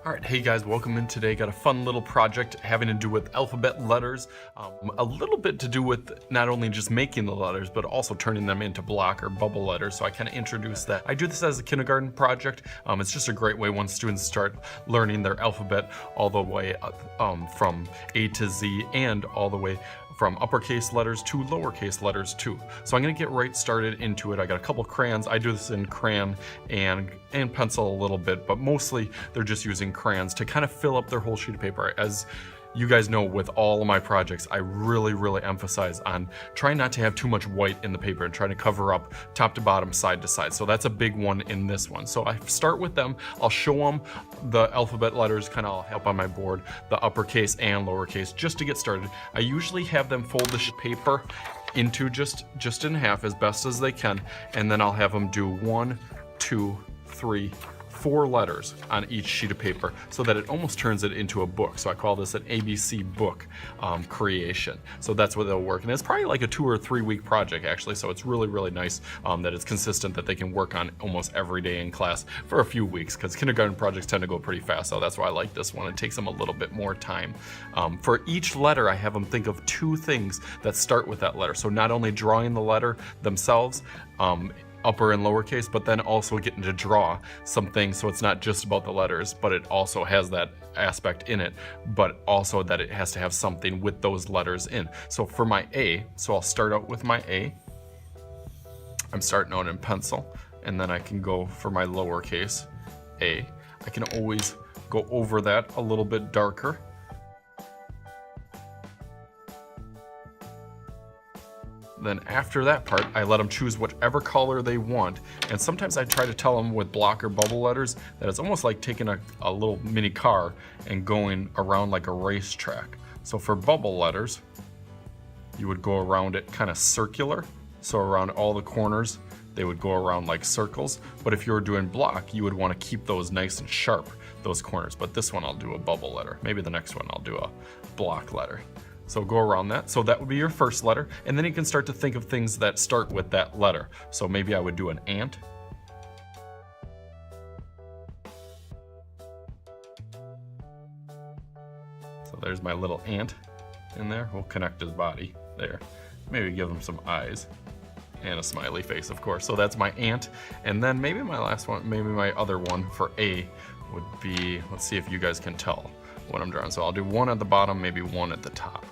Alright, hey guys, welcome in today. Got a fun little project having to do with alphabet letters. A little bit to do with not only just making the letters, but also turning them into block or bubble letters. So I kind of introduced that. I do this as a kindergarten project. It's just a great way once students start learning their alphabet all the way from A to Z and all the way from uppercase letters to lowercase letters too. So I'm gonna get right started into it. I got a couple crayons. I do this in crayon and pencil a little bit, but mostly they're just using crayons to kind of fill up their whole sheet of paper. As you guys know, with all of my projects, I really emphasize on trying not to have too much white in the paper and trying to cover up top to bottom, side to side. So that's a big one in this one. So I start with them. I'll show them the alphabet letters, kind of up on my board, the uppercase and lowercase, just to get started. I usually have them fold the paper into just in half as best as they can, and then I'll have them do 1, 2, 3, 4 letters on each sheet of paper so that it almost turns it into a book. So I call this an ABC book creation. So that's what they'll work. And it's probably like a 2 or 3 week project actually. So it's really nice that it's consistent, that they can work on almost every day in class for a few weeks, because kindergarten projects tend to go pretty fast. So that's why I like this one. It takes them a little bit more time. For each letter, I have them think of 2 things that start with that letter. So not only drawing the letter themselves, upper and lowercase, but then also getting to draw something, so it's not just about the letters, but it also has that aspect in it, but also that it has to have something with those letters in. So for my A, so I'll start out with my A. I'm starting out in pencil, and then I can go for my lowercase a. I can always go over that a little bit darker. Then after that part, I let them choose whatever color they want. And sometimes I try to tell them with block or bubble letters that it's almost like taking a little mini car and going around like a racetrack. So for bubble letters, you would go around it kind of circular. So around all the corners, they would go around like circles. But if you were doing block, you would want to keep those nice and sharp, those corners. But this one I'll do a bubble letter. Maybe the next one I'll do a block letter. So go around that. So that would be your first letter. And then you can start to think of things that start with that letter. So maybe I would do an ant. So there's my little ant in there. We'll connect his body there. Maybe give him some eyes and a smiley face, of course. So that's my ant. And then maybe my last one, maybe my other one for A would be, let's see if you guys can tell what I'm drawing. So I'll do 1 at the bottom, maybe 1 at the top.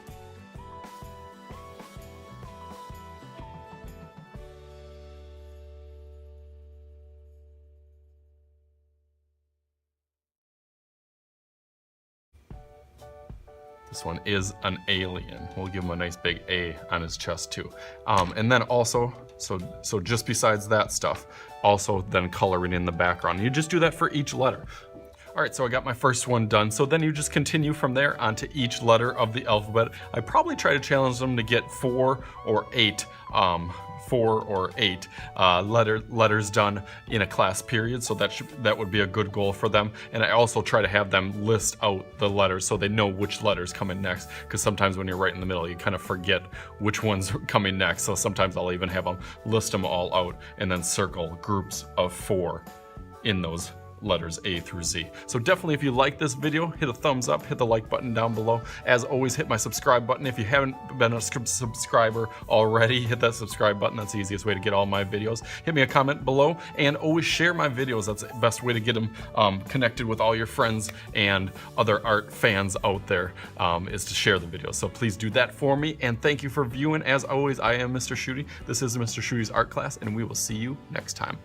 This one is an alien. We'll give him a nice big A on his chest too. And then also, so just besides that stuff, also then coloring in the background. You just do that for each letter. All right, so I got my first one done. So then you just continue from there onto each letter of the alphabet. I probably try to challenge them to get 4 or 8 letters done in a class period, so that would be a good goal for them. And I also try to have them list out the letters so they know which letters come in next, because sometimes when you're right in the middle you kind of forget which one's coming next. So sometimes I'll even have them list them all out and then circle groups of 4 in those letters A through Z. So definitely, if you like this video, hit a thumbs up, hit the like button down below. As always, hit my subscribe button. If you haven't been a subscriber already, hit that subscribe button. That's the easiest way to get all my videos. Hit me a comment below, and always share my videos. That's the best way to get them connected with all your friends and other art fans out there, is to share the videos. So please do that for me, and thank you for viewing. As always, I am Mr. Schuette. This is Mr. Schuette's art class, and we will see you next time.